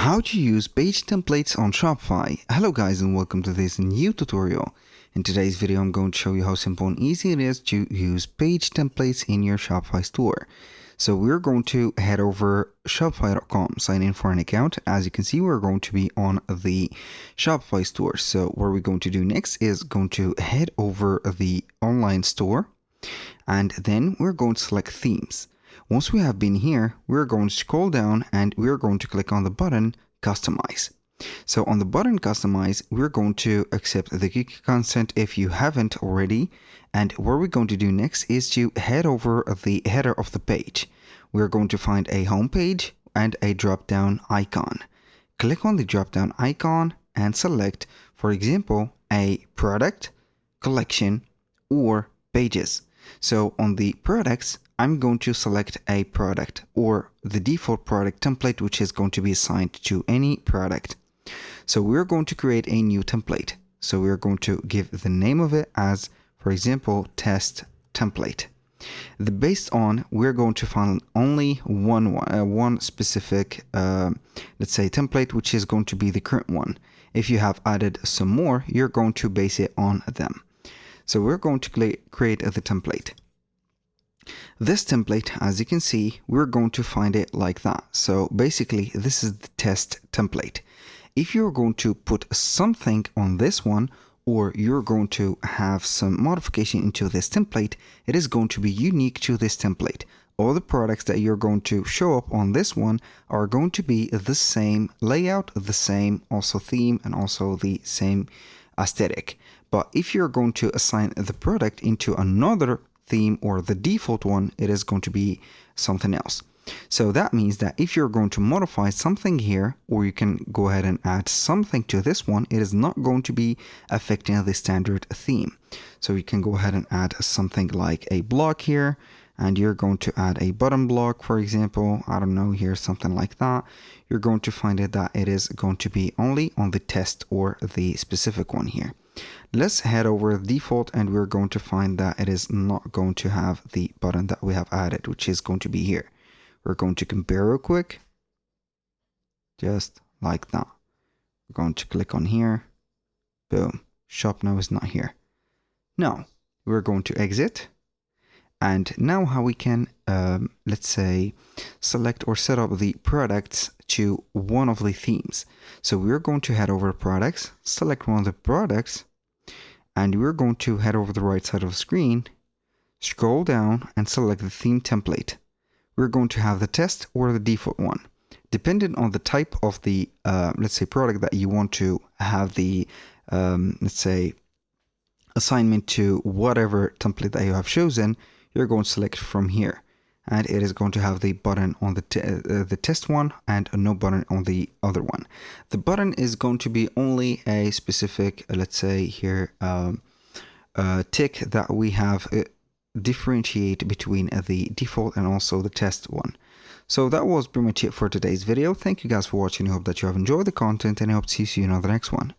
How to use page templates on Shopify. Hello guys and welcome to this new tutorial. In today's video I'm going to show you how simple and easy it is to use page templates in your Shopify store. So we're going to head over shopify.com, sign in for an account. As you can see, we're going to be on the Shopify store. So what we're going to do next is going to head over the online store, and then we're going to select themes. Once we have been here, we're going to scroll down and we're going to click on the button Customize. So on the button Customize, we're going to accept the cookie consent if you haven't already. And what we're going to do next is to head over the header of the page. We're going to find a home page and a drop down icon. Click on the drop down icon and select, for example, a product, collection, or pages. So on the products, I'm going to select a product or the default product template, which is going to be assigned to any product. So we're going to create a new template. So we're going to give the name of it as, for example, test template. Based on, we're going to find only one specific, let's say, template, which is going to be the current one. If you have added some more, you're going to base it on them. So we're going to create the template. This template, as you can see, we're going to find it like that. So basically, this is the test template. If you're going to put something on this one, or you're going to have some modification into this template, it is going to be unique to this template. All the products that you're going to show up on this one are going to be the same layout, the same also theme, and also the same aesthetic. But if you're going to assign the product into another theme or the default one, it is going to be something else. So that means that if you're going to modify something here, or you can go ahead and add something to this one, it is not going to be affecting the standard theme. So you can go ahead and add something like a block here, and you're going to add a button block, for example, I don't know, here, something like that. You're going to find it that it is going to be only on the test or the specific one here. Let's head over default, and we're going to find that it is not going to have the button that we have added, which is going to be here. We're going to compare real quick, just like that. We're going to click on here, boom, shop now is not here. Now we're going to exit, and now how we can, let's say, select or set up the products to one of the themes. So we're going to head over products, select one of the products, and we're going to head over the right side of the screen, scroll down and select the theme template. We're going to have the test or the default one. Depending on the type of the, let's say, product that you want to have the, let's say, assignment to whatever template that you have chosen, you're going to select from here. And it is going to have the button on the test one and no button on the other one. The button is going to be only a specific, let's say here, tick that we have differentiate between the default and also the test one. So that was pretty much it for today's video. Thank you guys for watching. I hope that you have enjoyed the content, and I hope to see you in the next one.